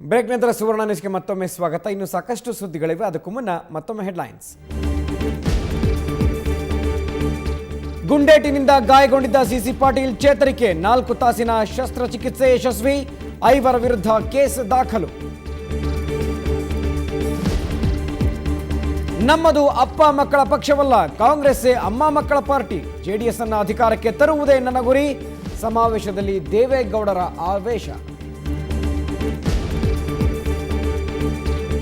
Break ನಂತರ ಸುವರ್ಣ ನ್ಯೂಸ್ಗೆ ಮತ್ತೊಮ್ಮೆ ಸ್ವಾಗತ. ಇನ್ನು ಸಾಕಷ್ಟು ಸುದ್ದಿಗಳಿವೆ, ಅದಕ್ಕೂ ಮುನ್ನ ಮತ್ತೊಮ್ಮೆ ಹೆಡ್ಲೈನ್ಸ್. ಗುಂಡೇಟಿನಿಂದ ಗಾಯಗೊಂಡಿದ್ದ ಸಿಸಿ ಪಾಟೀಲ್ ಚೇತರಿಕೆ, 4 ತಾಸಿನ ಶಸ್ತ್ರಚಿಕಿತ್ಸೆ ಯಶಸ್ವಿ, 5 ವಿರುದ್ಧ ಕೇಸ್ ದಾಖಲು. ನಮ್ಮದು ಅಪ್ಪ ಮಕ್ಕಳ ಪಕ್ಷವಲ್ಲ, ಕಾಂಗ್ರೆಸ್ಸೇ ಅಮ್ಮ ಮಕ್ಕಳ ಪಾರ್ಟಿ, ಜೆಡಿಎಸ್ ಅನ್ನು ಅಧಿಕಾರಕ್ಕೆ ತರುವುದೇ ನನ್ನ ಗುರಿ, ಸಮಾವೇಶದಲ್ಲಿ ದೇವೇಗೌಡರ ಆವೇಶ.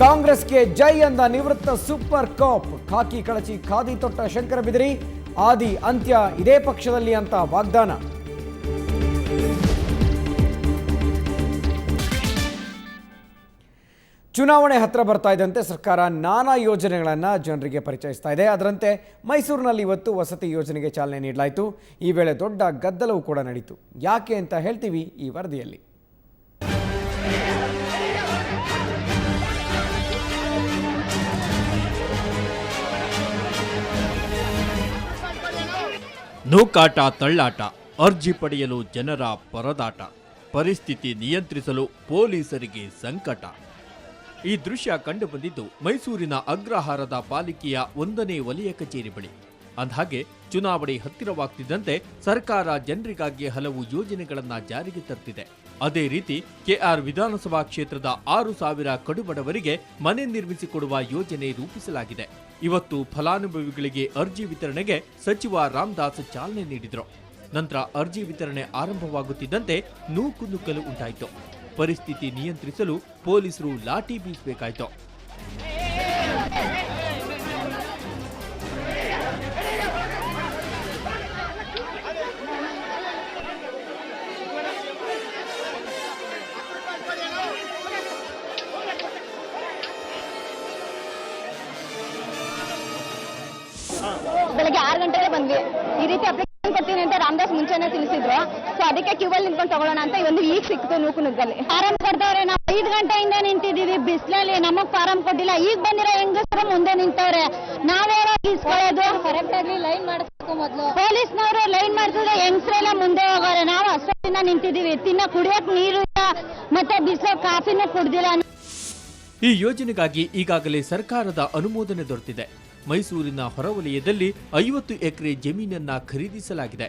ಕಾಂಗ್ರೆಸ್ಗೆ ಜೈ ಅಂದ ನಿವೃತ್ತ ಸೂಪರ್ ಕಾಪ್, ಖಾಕಿ ಕಳಚಿ ಖಾದಿ ತೊಟ್ಟ ಶಂಕರ ಬಿದರಿ, ಆದಿ ಅಂತ್ಯ ಇದೇ ಪಕ್ಷದಲ್ಲಿ ಅಂತ ವಾಗ್ದಾನ. ಚುನಾವಣೆ ಹತ್ರ ಬರ್ತಾ ಇದ್ದಂತೆ ಸರ್ಕಾರ ನಾನಾ ಯೋಜನೆಗಳನ್ನು ಜನರಿಗೆ ಪರಿಚಯಿಸ್ತಾ ಇದೆ. ಅದರಂತೆ ಮೈಸೂರಿನಲ್ಲಿ ಇವತ್ತು ವಸತಿ ಯೋಜನೆಗೆ ಚಾಲನೆ ನೀಡಲಾಯಿತು. ಈ ವೇಳೆ ದೊಡ್ಡ ಗದ್ದಲವೂ ಕೂಡ ನಡೀತು. ಯಾಕೆ ಅಂತ ಹೇಳ್ತೀವಿ ಈ ವರದಿಯಲ್ಲಿ. ನೂಕಾಟ ತಳ್ಳಾಟ, ಅರ್ಜಿ ಪಡೆಯಲು ಜನರ ಪರದಾಟ, ಪರಿಸ್ಥಿತಿ ನಿಯಂತ್ರಿಸಲು ಪೊಲೀಸರಿಗೆ ಸಂಕಟ. ಈ ದೃಶ್ಯ ಕಂಡುಬಂದಿದ್ದು ಮೈಸೂರಿನ ಅಗ್ರಹಾರದ ಪಾಲಿಕೆಯ 1ನೇ ವಲಯ ಕಚೇರಿ ಬಳಿ. ಅಂದಹಾಗೆ ಚುನಾವಣೆ ಹತ್ತಿರವಾಗ್ತಿದ್ದಂತೆ ಸರ್ಕಾರ ಜನರಿಗಾಗಿ ಹಲವು ಯೋಜನೆಗಳನ್ನು ಜಾರಿಗೆ ತರ್ತಿದೆ. ಅದೇ ರೀತಿ ಕೆಆರ್ ವಿಧಾನಸಭಾ ಕ್ಷೇತ್ರದ 6,000 ಕಡುಬಡವರಿಗೆ ಮನೆ ನಿರ್ಮಿಸಿಕೊಡುವ ಯೋಜನೆ ರೂಪಿಸಲಾಗಿದೆ. ಇವತ್ತು ಫಲಾನುಭವಿಗಳಿಗೆ ಅರ್ಜಿ ವಿತರಣೆಗೆ ಸಚಿವ ರಾಮದಾಸ್ ಚಾಲನೆ ನೀಡಿದರು. ನಂತರ ಅರ್ಜಿ ವಿತರಣೆ ಆರಂಭವಾಗುತ್ತಿದ್ದಂತೆ ನೂಕುನುಗ್ಗಲು ಉಂಟಾಯಿತು. ಪರಿಸ್ಥಿತಿ ನಿಯಂತ್ರಿಸಲು ಪೊಲೀಸರು ಲಾಠಿ ಬೀಸಬೇಕಾಯಿತು. ಬೆಳಗ್ಗೆ 6 ಗಂಟೆಗೆ ಬಂದ್ವಿ. ಈ ರೀತಿ ಅಪ್ಲಿಕೇಶನ್ ಕೊಡ್ತೀನಿ ಅಂತ ರಾಮದಾಸ್ ಮುಂಚೆನೆ ತಿಳಿಸಿದ್ರು. ಸೊ ಅದಕ್ಕೆ ಕ್ಯೂವಲ್ಲಿ ನಿಂತ್ಕೊಂಡು ತಗೊಳ್ಳೋಣ ಅಂತ ಒಂದು ಈಗ ಸಿಕ್ತು ನೂಕುನುಗ್ಗಲ್ಲಿ. ಫಾರಂ ಕೊಡ್ತವ್ರೆ, ನಾವು 5 ಗಂಟೆಯಿಂದ ನಿಂತಿದ್ದೀವಿ ಬಿಸಿಲಲ್ಲಿ, ನಮಗ್ ಫಾರಂ ಕೊಟ್ಟಿಲ್ಲ. ಈಗ ಬಂದಿರೋ ಹೆಂಗಸರು ಮುಂದೆ ನಿಂತವ್ರೆ, ನಾವೇ ಇಸ್ಕೊಳ್ಳೋದು. ಕರೆಕ್ಟ್ ಆಗಿ ಲೈನ್ ಮಾಡಿಸ್ಬೇಕು. ಮೊದಲು ಪೊಲೀಸ್ನವರು ಲೈನ್ ಮಾಡಿಸಿದ್ರೆ ಹೆಂಗಸರೆಲ್ಲ ಮುಂದೆ ಹೋಗೋರೆ. ನಾವು ಅಷ್ಟೊತ್ತಿಂದ ನಿಂತಿದ್ದೀವಿ. ಕುಡಿಯಕ್ ನೀರು ಇಲ್ಲ, ಮತ್ತೆ ಬಿಸಿಲು ಕಾಫಿನೂ ಕುಡ್ದಿಲ್ಲ. ಈ ಯೋಜನೆಗಾಗಿ ಈಗಾಗಲೇ ಸರ್ಕಾರದ ಅನುಮೋದನೆ ದೊರೆತಿದೆ. ಮೈಸೂರಿನ ಹೊರವಲಯದಲ್ಲಿ 50 ಎಕರೆ ಜಮೀನನ್ನ ಖರೀದಿಸಲಾಗಿದೆ.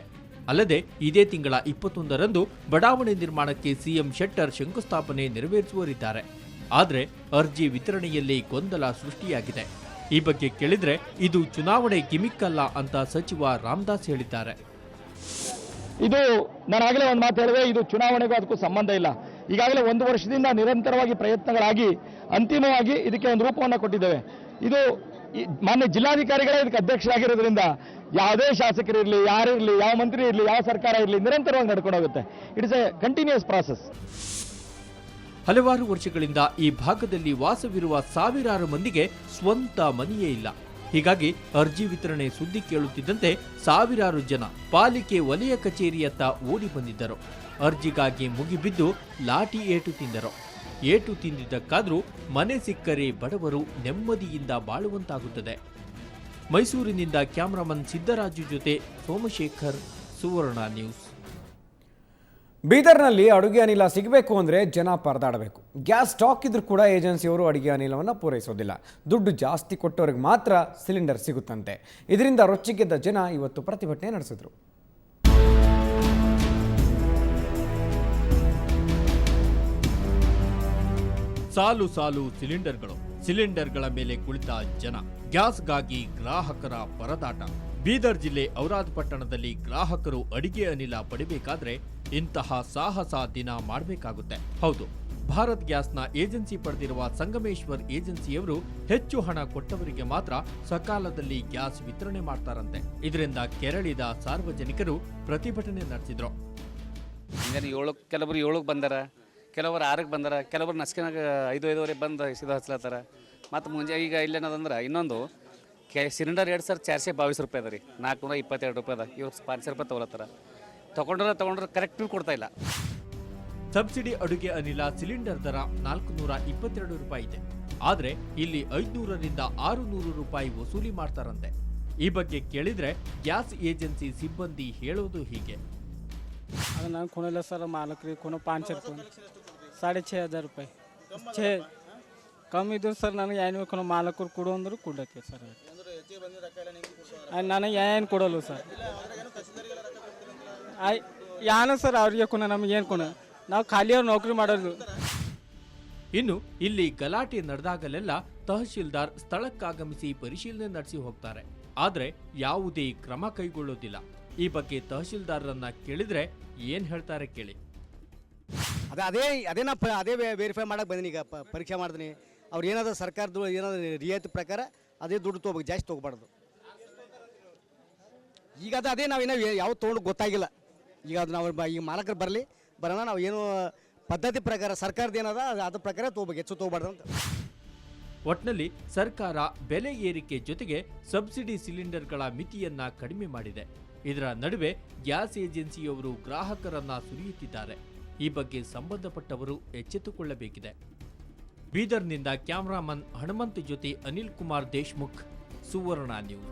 ಅಲ್ಲದೆ ಇದೇ ತಿಂಗಳ 21ರಂದು ಬಡಾವಣೆ ನಿರ್ಮಾಣಕ್ಕೆ ಸಿಎಂ ಶೆಟ್ಟರ್ ಶಂಕುಸ್ಥಾಪನೆ ನೆರವೇರಿಸುವರಿದ್ದಾರೆ. ಆದರೆ ಅರ್ಜಿ ವಿತರಣೆಯಲ್ಲಿ ಗೊಂದಲ ಸೃಷ್ಟಿಯಾಗಿದೆ. ಈ ಬಗ್ಗೆ ಕೇಳಿದ್ರೆ ಇದು ಚುನಾವಣೆ ಗಿಮಿಕ್ ಅಲ್ಲ ಅಂತ ಸಚಿವ ರಾಮದಾಸ್ ಹೇಳಿದ್ದಾರೆ. ಇದು ನಾನು ಆಗಲೇ ಒಂದು ಮಾತು ಹೇಳಿದೆ, ಇದು ಚುನಾವಣೆಗೂ ಅದಕ್ಕೂ ಸಂಬಂಧ ಇಲ್ಲ. ಈಗಾಗಲೇ 1 ವರ್ಷದಿಂದ ನಿರಂತರವಾಗಿ ಪ್ರಯತ್ನಗಳಾಗಿ ಅಂತಿಮವಾಗಿ ಇದಕ್ಕೆ ಒಂದು ರೂಪವನ್ನು ಕೊಟ್ಟಿದ್ದೇವೆ. ಇದು ಮಾನ್ಯ ಜಿಲ್ಲಾಧಿಕಾರಿಗಳೇ ಇದಕ್ಕೆ ಅಧ್ಯಕ್ಷರಾಗಿರೋದ್ರಿಂದ ಯಾವುದೇ ಶಾಸಕರಿರಲಿ, ಯಾರಿರಲಿ, ಯಾವ ಮಂತ್ರಿ ಇರಲಿ, ಯಾವ ಸರ್ಕಾರ ಇರಲಿ, ನಿರಂತರವಾಗಿ ನಡ್ಕೊಂಡು ಹೋಗುತ್ತೆ. It is a continuous process. ಹಲವಾರು ವರ್ಷಗಳಿಂದ ಈ ಭಾಗದಲ್ಲಿ ವಾಸವಿರುವ ಸಾವಿರಾರು ಮಂದಿಗೆ ಸ್ವಂತ ಮನೆಯೇ ಇಲ್ಲ. ಹೀಗಾಗಿ ಅರ್ಜಿ ವಿತರಣೆ ಸುದ್ದಿ ಕೇಳುತ್ತಿದ್ದಂತೆ ಸಾವಿರಾರು ಜನ ಪಾಲಿಕೆ ವಲಯ ಕಚೇರಿಯತ್ತ ಓಡಿ ಬಂದಿದ್ದರು. ಅರ್ಜಿಗಾಗಿ ಮುಗಿಬಿದ್ದು ಲಾಠಿ ಏಟು ತಿಂದರು. ಏಟು ತಿಂದಿದ್ದಕ್ಕಾದರೂ ಮನೆ ಸಿಕ್ಕರೆ ಬಡವರು ನೆಮ್ಮದಿಯಿಂದ ಬಾಳುವಂತಾಗುತ್ತದೆ. ಮೈಸೂರಿನಿಂದ ಕ್ಯಾಮರಾಮನ್ ಸಿದ್ದರಾಜು ಜೊತೆ ಸೋಮಶೇಖರ್, ಸುವರ್ಣ ನ್ಯೂಸ್. ಬೀದರ್ನಲ್ಲಿ ಅಡುಗೆ ಅನಿಲ ಸಿಗಬೇಕು ಅಂದರೆ ಜನ ಪರದಾಡಬೇಕು. ಗ್ಯಾಸ್ ಸ್ಟಾಕ್ ಇದ್ರೂ ಕೂಡ ಏಜೆನ್ಸಿಯವರು ಅಡುಗೆ ಅನಿಲವನ್ನು ಪೂರೈಸೋದಿಲ್ಲ. ದುಡ್ಡು ಜಾಸ್ತಿ ಕೊಟ್ಟವ್ರಿಗೆ ಮಾತ್ರ ಸಿಲಿಂಡರ್ ಸಿಗುತ್ತಂತೆ. ಇದರಿಂದ ರೊಚ್ಚಿಗೆದ್ದ ಜನ ಇವತ್ತು ಪ್ರತಿಭಟನೆ ನಡೆಸಿದ್ರು. ಸಾಲು ಸಾಲು ಸಿಲಿಂಡರ್ಗಳ ಮೇಲೆ ಕುಳಿತ ಜನ, ಗ್ಯಾಸ್ಗಾಗಿ ಗ್ರಾಹಕರ ಪರದಾಟ. ಬೀದರ್ ಜಿಲ್ಲೆ ಔರಾದ್ ಪಟ್ಟಣದಲ್ಲಿ ಗ್ರಾಹಕರು ಅಡಿಗೆ ಅನಿಲ ಪಡಿಬೇಕಾದ್ರೆ ಇಂತಹ ಸಾಹಸ ದಿನ ಮಾಡಬೇಕಾಗುತ್ತೆ. ಹೌದು, ಭಾರತ್ ಗ್ಯಾಸ್ನ ಏಜೆನ್ಸಿ ಪಡೆದಿರುವ ಸಂಗಮೇಶ್ವರ್ ಏಜೆನ್ಸಿಯವರು ಹೆಚ್ಚು ಹಣ ಕೊಟ್ಟವರಿಗೆ ಮಾತ್ರ ಸಕಾಲದಲ್ಲಿ ಗ್ಯಾಸ್ ವಿತರಣೆ ಮಾಡ್ತಾರಂತೆ. ಇದರಿಂದ ಕೆರಳಿದ ಸಾರ್ವಜನಿಕರು ಪ್ರತಿಭಟನೆ ನಡೆಸಿದ್ರು. ಕೆಲವರು 7ಕ್ಕೆ ಬಂದಾರ, ಕೆಲವರು 6ಕ್ಕೆ ಬಂದಾರ, ಕೆಲವರು ನಸ್ಕಿನಾಗ 5-5:30 ಬಂದು ಸೀದಾ ಹಚ್ಲತ್ತಾರ. ಮತ್ತು ಮುಂಜೆ ಈಗ ಇಲ್ಲೇನದಂದ್ರೆ ಇನ್ನೊಂದು ಸಿಲಿಂಡರ್ 2,422 ರೂಪಾಯಿ ಅದ ರೀ, 422 ರೂಪಾಯಿ ಅದ. ಇವ್ರು 500 ರೂಪಾಯಿ ತೊಗೊಳತ್ತಾರ. ತೊಗೊಂಡ್ರೆ ಕರೆಕ್ಟ್ ಕೊಡ್ತಾ ಇಲ್ಲ. ಸಬ್ಸಿಡಿ ಅಡುಗೆ ಅನಿಲ ಸಿಲಿಂಡರ್ ದರ 422 ರೂಪಾಯಿ ಇದೆ. ಆದರೆ ಇಲ್ಲಿ 500ರಿಂದ 600 ರೂಪಾಯಿ ವಸೂಲಿ ಮಾಡ್ತಾರಂತೆ. ಈ ಬಗ್ಗೆ ಕೇಳಿದ್ರೆ ಗ್ಯಾಸ್ ಏಜೆನ್ಸಿ ಸಿಬ್ಬಂದಿ ಹೇಳೋದು ಹೀಗೆ. ನಾನು ಕೊನೆಲ್ಲ ಸರ್ ಮಾಲಕರಿಗೆ ಕೊನೆ 500 ರೂಪಾಯಿ, 6,500 ರೂಪಾಯಿ ಛೇ ಕಮ್ಮಿ ಇದ್ರು ಸರ್ ನನಗೆ ಏನು ಬೇಕು ಮಾಲಕರು ಕೊಡು ಅಂದರು ಕೊಡೋಕ್ಕೆ ಸರ್ ನನಗೆ ಏನು ಕೊಡಲ್ಲ ಸರ್ ಯಾನು ಸರ್ ಅವ್ರಿಗೆ ಕೊನ ನಮಗೆ ಏನು ಕೊನ ನಾವು ಖಾಲಿಯವ್ರು ನೌಕರಿ ಮಾಡೋದು. ಇನ್ನು ಇಲ್ಲಿ ಗಲಾಟೆ ನಡೆದಾಗಲೆಲ್ಲ ತಹಶೀಲ್ದಾರ್ ಸ್ಥಳಕ್ಕಾಗಮಿಸಿ ಪರಿಶೀಲನೆ ನಡೆಸಿ ಹೋಗ್ತಾರೆ. ಆದರೆ ಯಾವುದೇ ಕ್ರಮ ಕೈಗೊಳ್ಳೋದಿಲ್ಲ. ಈ ಬಗ್ಗೆ ತಹಶೀಲ್ದಾರರನ್ನ ಕೇಳಿದ್ರೆ ಏನ್ ಹೇಳ್ತಾರೆ ಕೇಳಿ. ಅದೇ ನಾ ಅದೇ ವೆರಿಫೈ ಮಾಡಕ್ಕೆ ಬಂದೀನಿ. ಈಗ ಪರೀಕ್ಷೆ ಮಾಡಿದ್ದೀನಿ. ಅವ್ರು ಏನಾದರೂ ಸರ್ಕಾರದ್ದು ಏನಾದರೂ ರಿಯಾಯಿತಿ ಪ್ರಕಾರ ಅದೇ ದುಡ್ಡು ತೊಗೋಬೇಕು, ಜಾಸ್ತಿ ತೊಗೋಬಾರ್ದು. ಈಗ ಅದೇ ನಾವೇನೋ ಯಾವ ತೊಗೊಂಡು ಗೊತ್ತಾಗಿಲ್ಲ. ಈಗ ಅದು ನಾವು ಈಗ ಮಾಲಕರು ಬರೋಣ ನಾವು ಏನು ಪದ್ಧತಿ ಪ್ರಕಾರ ಸರ್ಕಾರದ ಏನದ ಅದ್ರ ಪ್ರಕಾರ ತೊಗೋಬೇಕು, ಹೆಚ್ಚು ತೊಗೋಬಾರ್ದು ಅಂತ. ಒಟ್ನಲ್ಲಿ ಸರ್ಕಾರ ಬೆಲೆ ಏರಿಕೆ ಜೊತೆಗೆ ಸಬ್ಸಿಡಿ ಸಿಲಿಂಡರ್ಗಳ ಮಿತಿಯನ್ನ ಕಡಿಮೆ ಮಾಡಿದೆ. ಇದರ ನಡುವೆ ಗ್ಯಾಸ್ ಏಜೆನ್ಸಿಯವರು ಗ್ರಾಹಕರನ್ನ ಸುರಿಯುತ್ತಿದ್ದಾರೆ. ಈ ಬಗ್ಗೆ ಸಂಬಂಧಪಟ್ಟವರು ಎಚ್ಚೆತ್ತುಕೊಳ್ಳಬೇಕಿದೆ. ಬೀದರ್ನಿಂದ ಕ್ಯಾಮರಾಮನ್ ಹನುಮಂತ್ ಜೊತೆ ಅನಿಲ್ ಕುಮಾರ್ ದೇಶ್ಮುಖ್, ಸುವರ್ಣ ನ್ಯೂಸ್.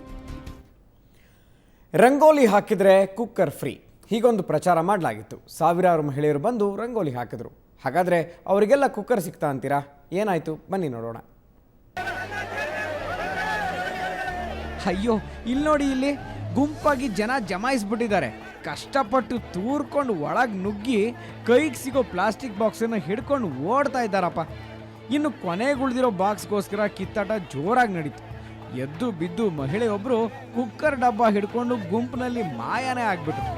ರಂಗೋಲಿ ಹಾಕಿದರೆ ಕುಕ್ಕರ್ ಫ್ರೀ, ಹೀಗೊಂದು ಪ್ರಚಾರ ಮಾಡಲಾಗಿತ್ತು. ಸಾವಿರಾರು ಮಹಿಳೆಯರು ಬಂದು ರಂಗೋಲಿ ಹಾಕಿದ್ರು. ಹಾಗಾದರೆ ಅವರಿಗೆಲ್ಲ ಕುಕ್ಕರ್ ಸಿಗ್ತಾ ಅಂತೀರಾ? ಏನಾಯಿತು ಬನ್ನಿ ನೋಡೋಣ. ಅಯ್ಯೋ, ಇಲ್ಲಿ ನೋಡಿ, ಇಲ್ಲಿ ಗುಂಪಾಗಿ ಜನ ಜಮಾಯಿಸ್ಬಿಟ್ಟಿದ್ದಾರೆ. ಕಷ್ಟಪಟ್ಟು ತೂರ್ಕೊಂಡು ಒಳಗೆ ನುಗ್ಗಿ ಕೈಗೆ ಸಿಗೋ ಪ್ಲಾಸ್ಟಿಕ್ ಬಾಕ್ಸನ್ನು ಹಿಡ್ಕೊಂಡು ಓಡ್ತಾ ಇದ್ದಾರಪ್ಪ. ಇನ್ನು ಕೊನೆಗುಳಿದಿರೋ ಬಾಕ್ಸ್ಗೋಸ್ಕರ ಕಿತ್ತಾಟ ಜೋರಾಗಿ ನಡೀತು. ಎದ್ದು ಬಿದ್ದು ಮಹಿಳೆಯೊಬ್ಬರು ಕುಕ್ಕರ್ ಡಬ್ಬ ಹಿಡ್ಕೊಂಡು ಗುಂಪಿನಲ್ಲಿ ಮಾಯನೇ ಆಗ್ಬಿಟ್ರು.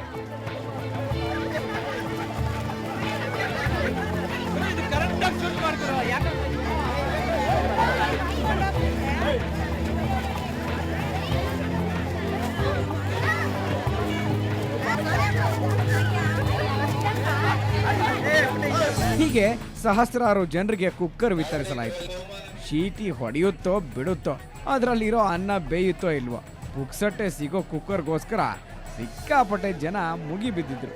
ಹೀಗೆ ಸಹಸ್ರಾರು ಜನರಿಗೆ ಕುಕ್ಕರ್ ವಿತರಿಸಲಾಯಿತು. ಶೀಟಿ ಹೊಡೆಯುತ್ತೋ ಬಿಡುತ್ತೋ, ಅದರಲ್ಲಿರೋ ಅನ್ನ ಬೇಯುತ್ತೋ ಇಲ್ವೋ, ಪುಕ್ಸಟ್ಟೆ ಸಿಗೋ ಕುಕ್ಕರ್ಗೋಸ್ಕರ ಸಿಕ್ಕಾಪಟ್ಟೆ ಜನ ಮುಗಿ ಬಿದ್ದಿದ್ರು.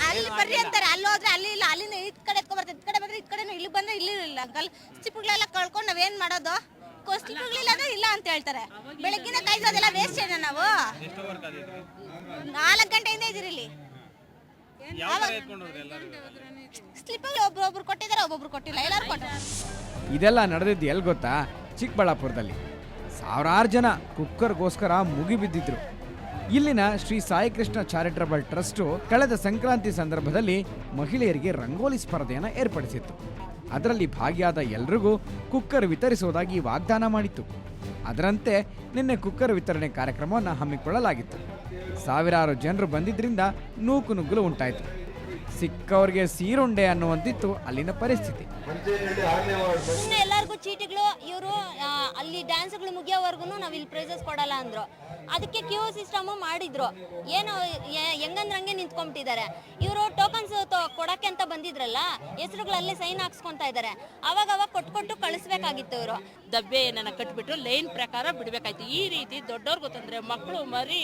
ಅಲ್ಲಿ ಬರ್ರಿ ಅಂತಾರೆ, ಅಲ್ಲಿ ಹೋದ್ರೆ ಅಲ್ಲಿ ಇಲ್ಲ, ಅಲ್ಲಿಂದ ಈ ಕಡೆ ಎತ್ಕೊಂಡ್ಬರ್ತಾರೆ, ಈ ಕಡೆ ಬಂದ್ರೆ ಈ ಕಡೆ, ಇಲ್ಲಿ ಬಂದ್ರೆ ಇಲ್ಲಿ ಇಲ್ಲ ಅಂಕಲ್. ಸ್ಟಿಪ್ಗಳೆಲ್ಲ ಕಳ್ಕೊಂಡು ನಾವೇನ್ ಮಾಡೋದು? ಸ್ಟಿಪ್ಗಳಿಲ್ಲ ಅಂದ್ರೆ ಇಲ್ಲ ಅಂತ ಹೇಳ್ತಾರೆ. ಬೆಳಗ್ಗಿನ ಕಾಯ್ಸೋದೆಲ್ಲ ವೇಸ್ಟ್ ಏನ? ನಾವು 4 ಗಂಟೆಯಿಂದ ಇದೀರಿ ಇಲ್ಲಿ. ಸ್ಲಿಪ್ಗಳು ಒಬ್ರು ಕೊಟ್ಟಿದ್ದಾರೆ, ಒಬ್ಬೊಬ್ರು ಕೊಟ್ಟಿಲ್ಲ, ಎಲ್ಲರೂ ಕೊಟ್ಟಿದ್ದಾರೆ. ಇದೆಲ್ಲ ನಡೆದಿದ್ದು ಎಲ್ಲಿ ಗೊತ್ತಾ? ಚಿಕ್ಕಬಳ್ಳಾಪುರದಲ್ಲಿ ಸಾವಿರಾರು ಜನ ಕುಕ್ಕರ್ಗೋಸ್ಕರ ಮುಗಿಬಿದ್ದಿದ್ರು. ಇಲ್ಲಿನ ಶ್ರೀ ಸಾಯಿ ಕೃಷ್ಣ ಚಾರಿಟಬಲ್ ಟ್ರಸ್ಟು ಕಳೆದ ಸಂಕ್ರಾಂತಿ ಸಂದರ್ಭದಲ್ಲಿ ಮಹಿಳೆಯರಿಗೆ ರಂಗೋಲಿ ಸ್ಪರ್ಧೆಯನ್ನು ಏರ್ಪಡಿಸಿತ್ತು. ಅದರಲ್ಲಿ ಭಾಗಿಯಾದ ಎಲ್ರಿಗೂ ಕುಕ್ಕರ್ ವಿತರಿಸುವುದಾಗಿ ವಾಗ್ದಾನ ಮಾಡಿತ್ತು. ಅದರಂತೆ ನಿನ್ನೆ ಕುಕ್ಕರ್ ವಿತರಣೆ ಕಾರ್ಯಕ್ರಮವನ್ನು ಹಮ್ಮಿಕೊಳ್ಳಲಾಗಿತ್ತು. ಸಾವಿರಾರು ಜನರು ಬಂದಿದ್ದರಿಂದ ನೂಕುನುಗ್ಗಲು ಉಂಟಾಯಿತು. ಸಿಕ್ಕವರಿಗೆ ಸೀರುಂಡೆ ಅನ್ನುವಂತಿತ್ತು ಅಲ್ಲಿನ ಪರಿಸ್ಥಿತಿ. ಎಲ್ಲರಿಗೂ ಚೀಟಿಗಳು, ಇವರು ಅಲ್ಲಿ ಡ್ಯಾನ್ಸ್ಗಳು ಮುಗಿಯೋವರೆಗೂ ನಾವು ಇಲ್ಲಿ ಪ್ರೈಸಸ್ ಕೊಡಲ್ಲ ಅಂದ್ರು. ಅದಕ್ಕೆ ಕ್ಯೂ ಸಿಸ್ಟಮ್ ಮಾಡಿದ್ರು. ಏನು ಹೆಂಗಂದ್ರಂಗೆ ನಿಂತ್ಕೊಂಡ್ಬಿಟ್ಟಿದ್ದಾರೆ. ಇವರು ಟೋಕನ್ಸ್ ಕೊಡಕ್ಕೆ ಅಂತ ಬಂದಿದ್ರಲ್ಲ, ಹೆಸರುಗಳಲ್ಲಿ ಸೈನ್ ಹಾಕ್ಸ್ಕೊಂತ ಇದ್ದಾರೆ. ಅವಾಗ ಕೊಟ್ಟು ಕಳಿಸ್ಬೇಕಾಗಿತ್ತು. ಇವರು ದಬ್ಬೆ ಏನನ್ನ ಕಟ್ಬಿಟ್ಟು ಲೈನ್ ಪ್ರಕಾರ ಬಿಡ್ಬೇಕಾಯ್ತು. ಈ ರೀತಿ ದೊಡ್ಡವ್ರು ಗೊತ್ತಂದ್ರೆ ಮಕ್ಕಳು ಮರಿ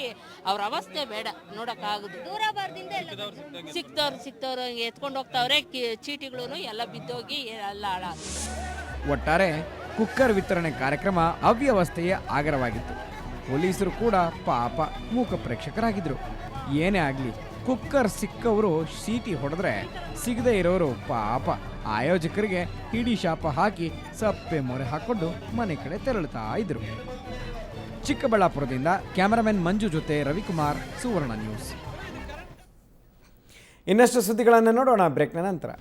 ಅವ್ರ ಅವಸ್ಥೆ ಬೇಡ ನೋಡಕ್ಕಾಗುದು. ದೂರ ಬರ್ದಿಂದ ಸಿಕ್ತವ್ರು ಎತ್ಕೊಂಡು ಹೋಗ್ತಾವ್ರೆ. ಚೀಟಿಗಳು ಎಲ್ಲ ಬಿದ್ದೋಗಿ ಎಲ್ಲ ಹಾಳಾಗ. ಒಟ್ಟಾರೆ ಕುಕ್ಕರ್ ವಿತರಣೆ ಕಾರ್ಯಕ್ರಮ ಅವ್ಯವಸ್ಥೆಯ ಆಗರವಾಗಿತ್ತು. ಪೊಲೀಸರು ಕೂಡ ಪಾಪ ಮೂಕ ಪ್ರೇಕ್ಷಕರಾಗಿದ್ರು. ಏನೇ ಆಗಲಿ, ಕುಕ್ಕರ್ ಸಿಕ್ಕವರು ಸೀಟಿ ಹೊಡೆದ್ರೆ ಸಿಗದೆ ಇರೋರು ಪಾಪ ಆಯೋಜಕರಿಗೆ ಹಿಡಿ ಶಾಪ ಹಾಕಿ ಸಪ್ಪೆ ಮೊರೆ ಹಾಕೊಂಡು ಮನೆ ಕಡೆ ತೆರಳುತ್ತಾ ಇದ್ರು. ಚಿಕ್ಕಬಳ್ಳಾಪುರದಿಂದ ಕ್ಯಾಮರಾಮನ್ ಮಂಜು ಜೊತೆ ರವಿಕುಮಾರ್, ಸುವರ್ಣ ನ್ಯೂಸ್. ಇನ್ನಷ್ಟು ಸುದ್ದಿಗಳನ್ನು ನೋಡೋಣ ಬ್ರೇಕ್ನ ನಂತರ.